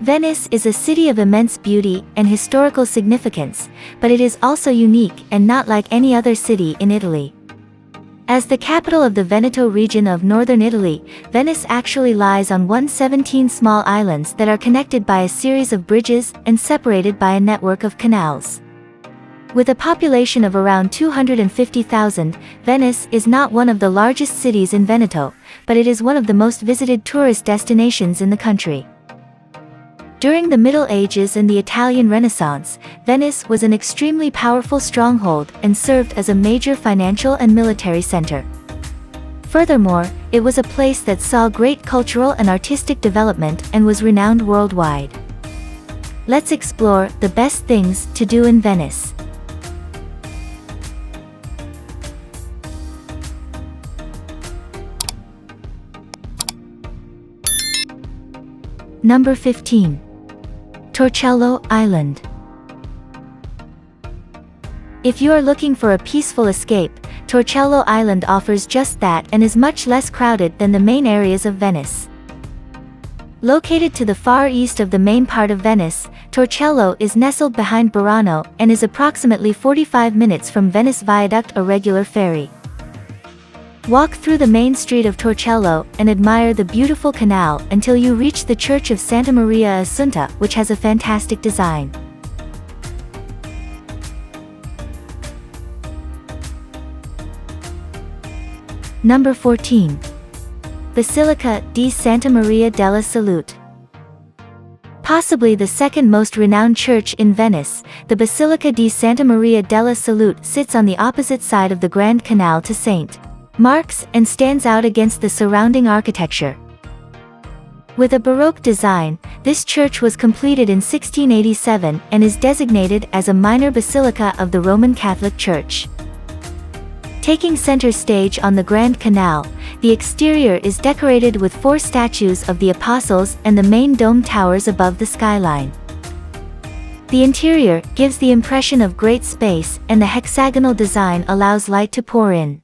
Venice is a city of immense beauty and historical significance, but it is also unique and not like any other city in Italy. As the capital of the Veneto region of northern Italy, Venice actually lies on 117 small islands that are connected by a series of bridges and separated by a network of canals. With a population of around 250,000, Venice is not one of the largest cities in Veneto, but it is one of the most visited tourist destinations in the country. During the Middle Ages and the Italian Renaissance, Venice was an extremely powerful stronghold and served as a major financial and military center. Furthermore, it was a place that saw great cultural and artistic development and was renowned worldwide. Let's explore the best things to do in Venice. Number 15. Torcello Island. If you are looking for a peaceful escape, Torcello Island offers just that and is much less crowded than the main areas of Venice. Located to the far east of the main part of Venice, Torcello is nestled behind Burano and is approximately 45 minutes from Venice Viaduct, a regular ferry. Walk through the main street of Torcello and admire the beautiful canal until you reach the Church of Santa Maria Assunta, which has a fantastic design. Number 14. Basilica di Santa Maria della Salute. Possibly the second most renowned church in Venice, the Basilica di Santa Maria della Salute sits on the opposite side of the Grand Canal to St. Mark's and stands out against the surrounding architecture. With a Baroque design, this church was completed in 1687 and is designated as a minor basilica of the Roman Catholic Church. Taking center stage on the Grand Canal, the exterior is decorated with 4 statues of the Apostles and the main dome towers above the skyline. The interior gives the impression of great space, and the hexagonal design allows light to pour in.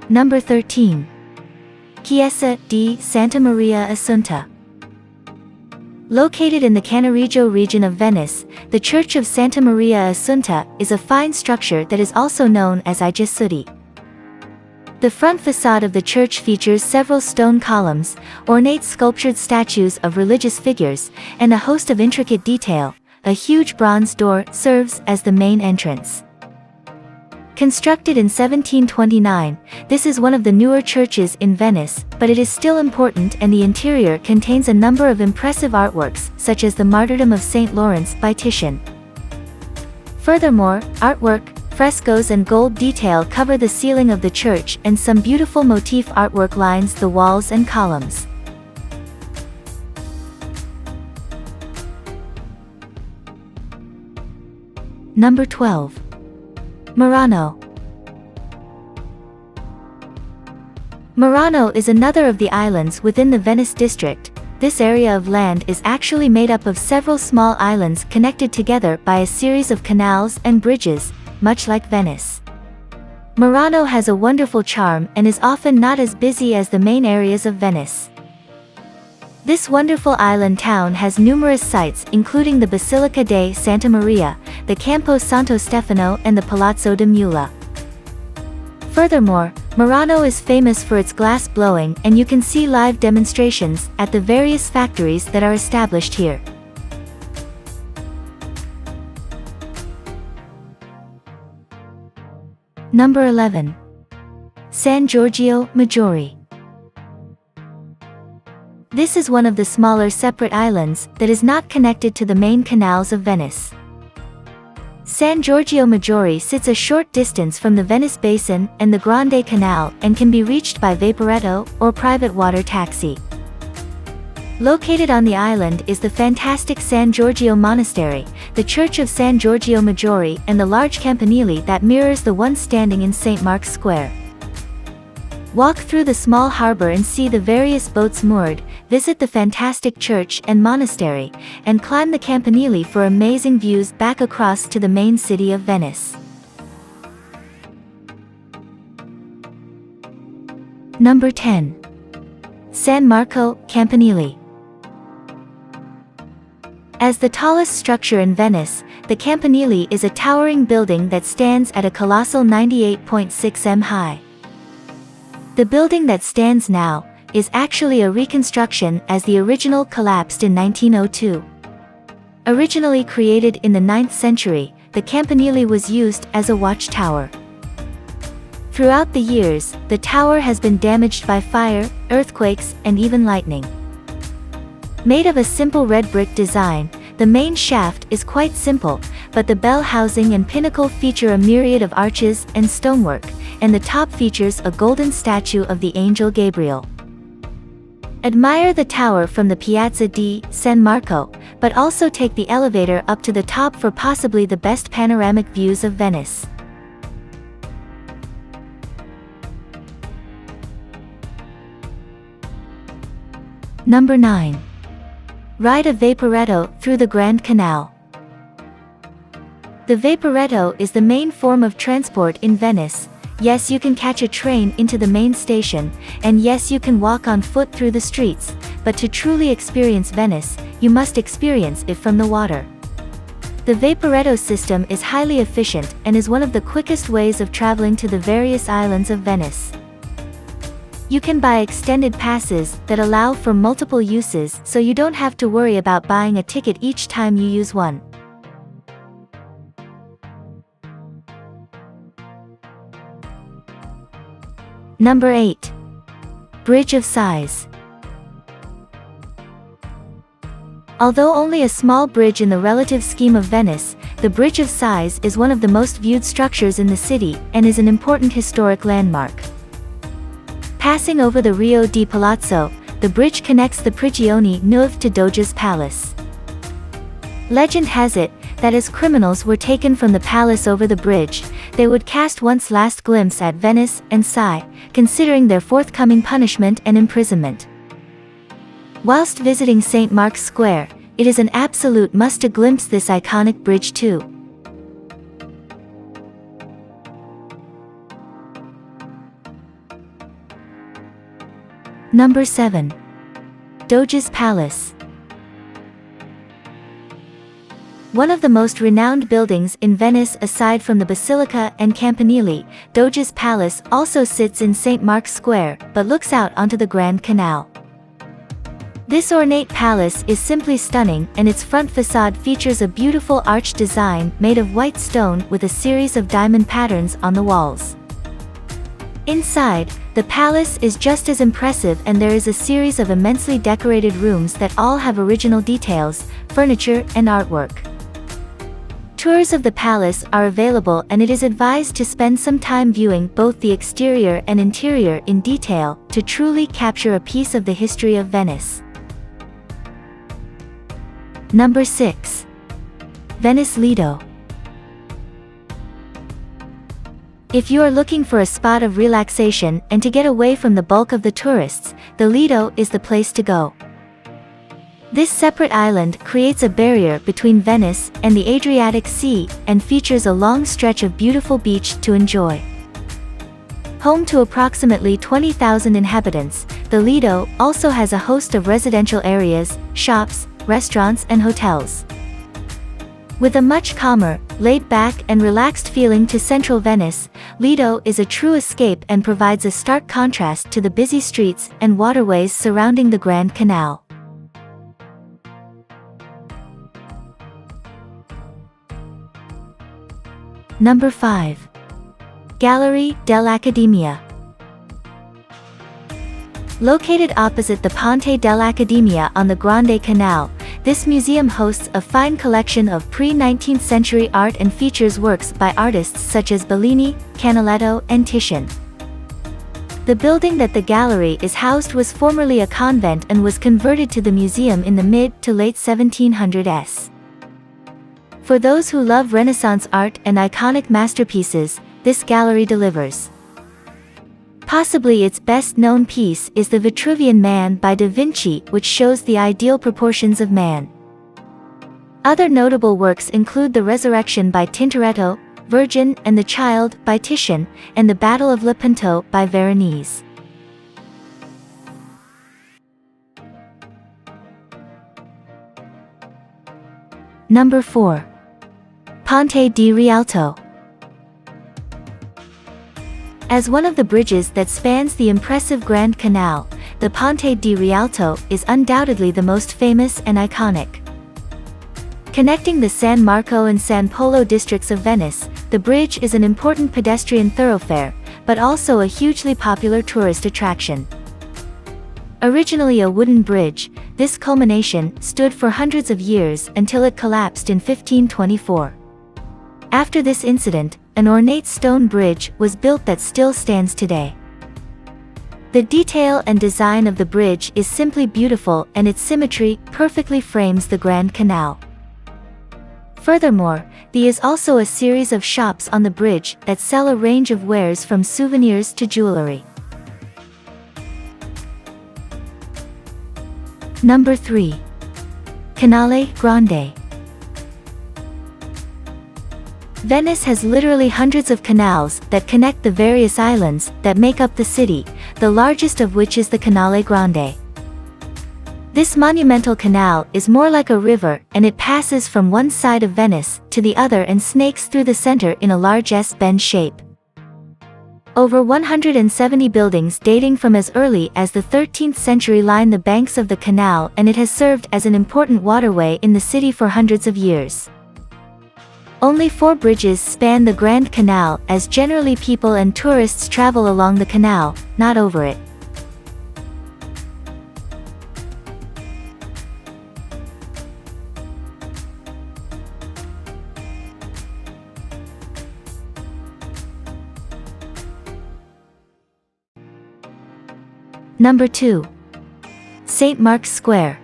Number 13. Chiesa di Santa Maria Assunta. Located in the Cannaregio region of Venice, the Church of Santa Maria Assunta is a fine structure that is also known as I Gesudi. The front facade of the church features several stone columns, ornate sculptured statues of religious figures, and a host of intricate detail. A huge bronze door serves as the main entrance. Constructed in 1729, this is one of the newer churches in Venice, but it is still important, and the interior contains a number of impressive artworks, such as the Martyrdom of St. Lawrence by Titian. Furthermore, artwork, frescoes and gold detail cover the ceiling of the church, and some beautiful motif artwork lines the walls and columns. Number 12. Murano. Murano is another of the islands within the Venice district. This area of land is actually made up of several small islands connected together by a series of canals and bridges, much like Venice. Murano has a wonderful charm and is often not as busy as the main areas of Venice. This wonderful island town has numerous sites, including the Basilica de Santa Maria, the Campo Santo Stefano and the Palazzo de Mula. Furthermore, Murano is famous for its glass blowing, and you can see live demonstrations at the various factories that are established here. Number 11. San Giorgio Maggiore. This is one of the smaller separate islands that is not connected to the main canals of Venice. San Giorgio Maggiore sits a short distance from the Venice Basin and the Grande Canal and can be reached by vaporetto or private water taxi. Located on the island is the fantastic San Giorgio Monastery, the Church of San Giorgio Maggiore, and the large campanile that mirrors the one standing in St. Mark's Square. Walk through the small harbor and see the various boats moored, visit the fantastic church and monastery, and climb the campanile for amazing views back across to the main city of Venice. Number 10. San Marco, Campanile. As the tallest structure in Venice, the Campanile is a towering building that stands at a colossal 98.6 m high. The building that stands now is actually a reconstruction as the original collapsed in 1902. Originally created in the 9th century, the Campanile was used as a watchtower. Throughout the years, the tower has been damaged by fire, earthquakes, and even lightning. Made of a simple red brick design, the main shaft is quite simple, but the bell housing and pinnacle feature a myriad of arches and stonework, and the top features a golden statue of the angel Gabriel. Admire the tower from the Piazza di San Marco, but also take the elevator up to the top for possibly the best panoramic views of Venice. Number 9. Ride a Vaporetto through the Grand Canal. The Vaporetto is the main form of transport in Venice. Yes, you can catch a train into the main station, and yes, you can walk on foot through the streets, but to truly experience Venice, you must experience it from the water. The Vaporetto system is highly efficient and is one of the quickest ways of traveling to the various islands of Venice. You can buy extended passes that allow for multiple uses, so you don't have to worry about buying a ticket each time you use one. Number 8. Bridge of Sighs. Although only a small bridge in the relative scheme of Venice, the Bridge of Sighs is one of the most viewed structures in the city and is an important historic landmark. Passing over the Rio di Palazzo, the bridge connects the Prigioni Nuovi to Doge's palace. Legend has it that as criminals were taken from the palace over the bridge, they would cast one's last glimpse at Venice and sigh, considering their forthcoming punishment and imprisonment. Whilst visiting St. Mark's Square, it is an absolute must to glimpse this iconic bridge too. Number 7. Doge's Palace. One of the most renowned buildings in Venice aside from the Basilica and Campanile, Doge's Palace also sits in St. Mark's Square, but looks out onto the Grand Canal. This ornate palace is simply stunning, and its front facade features a beautiful arch design made of white stone with a series of diamond patterns on the walls. Inside, the palace is just as impressive, and there is a series of immensely decorated rooms that all have original details, furniture, and artwork. Tours of the palace are available, and it is advised to spend some time viewing both the exterior and interior in detail to truly capture a piece of the history of Venice. Number 6. Venice Lido. If you are looking for a spot of relaxation and to get away from the bulk of the tourists, the Lido is the place to go. This separate island creates a barrier between Venice and the Adriatic Sea and features a long stretch of beautiful beach to enjoy. Home to approximately 20,000 inhabitants, the Lido also has a host of residential areas, shops, restaurants, and hotels. With a much calmer, laid-back, and relaxed feeling to central Venice, Lido is a true escape and provides a stark contrast to the busy streets and waterways surrounding the Grand Canal. Number 5. Gallery dell'Accademia. Located opposite the Ponte dell'Accademia on the Grande Canal, this museum hosts a fine collection of pre-19th century art and features works by artists such as Bellini, Canaletto, and Titian. The building that the gallery is housed was formerly a convent and was converted to the museum in the mid to late 1700s. For those who love Renaissance art and iconic masterpieces, this gallery delivers. Possibly its best-known piece is the Vitruvian Man by Da Vinci, which shows the ideal proportions of man. Other notable works include the Resurrection by Tintoretto, Virgin and the Child by Titian, and the Battle of Lepanto by Veronese. Number 4. Ponte di Rialto. As one of the bridges that spans the impressive Grand Canal, the Ponte di Rialto is undoubtedly the most famous and iconic. Connecting the San Marco and San Polo districts of Venice, the bridge is an important pedestrian thoroughfare, but also a hugely popular tourist attraction. Originally a wooden bridge, this culmination stood for hundreds of years until it collapsed in 1524. After this incident, an ornate stone bridge was built that still stands today. The detail and design of the bridge is simply beautiful, and its symmetry perfectly frames the Grand Canal. Furthermore, there is also a series of shops on the bridge that sell a range of wares from souvenirs to jewelry. Number 3. Canale Grande. Venice has literally hundreds of canals that connect the various islands that make up the city, the largest of which is the Canale Grande. This monumental canal is more like a river, and it passes from one side of Venice to the other and snakes through the center in a large S-bend shape. Over 170 buildings dating from as early as the 13th century line the banks of the canal, and it has served as an important waterway in the city for hundreds of years. Only 4 bridges span the Grand Canal, as generally people and tourists travel along the canal, not over it. Number 2. St. Mark's Square.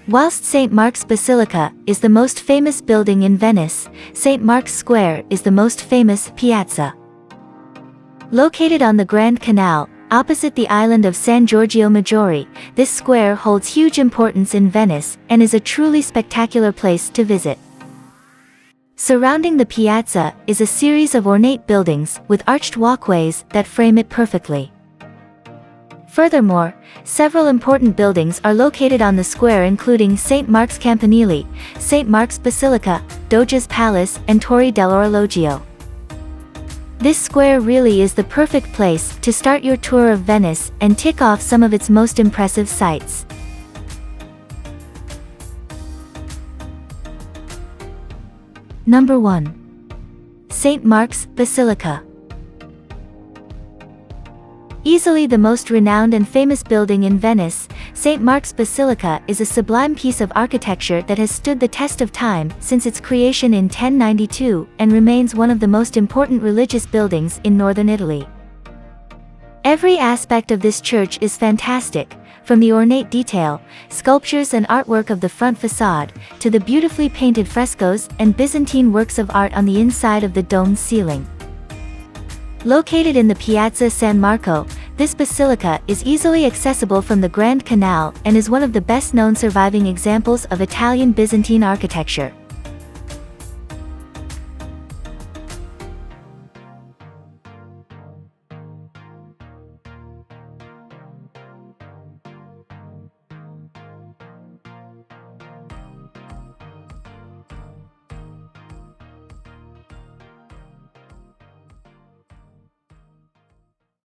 Whilst St. Mark's Basilica is the most famous building in Venice, St. Mark's Square is the most famous piazza. Located on the Grand Canal, opposite the island of San Giorgio Maggiore, this square holds huge importance in Venice and is a truly spectacular place to visit. Surrounding the piazza is a series of ornate buildings with arched walkways that frame it perfectly. Furthermore, several important buildings are located on the square, including St. Mark's Campanile, St. Mark's Basilica, Doge's Palace, and Torre dell'Orologio. This square really is the perfect place to start your tour of Venice and tick off some of its most impressive sights. Number 1. St. Mark's Basilica. Easily the most renowned and famous building in Venice, St. Mark's Basilica is a sublime piece of architecture that has stood the test of time since its creation in 1092 and remains one of the most important religious buildings in northern Italy. Every aspect of this church is fantastic, from the ornate detail, sculptures and artwork of the front facade, to the beautifully painted frescoes and Byzantine works of art on the inside of the domed ceiling. Located in the Piazza San Marco, this basilica is easily accessible from the Grand Canal and is one of the best-known surviving examples of Italian Byzantine architecture.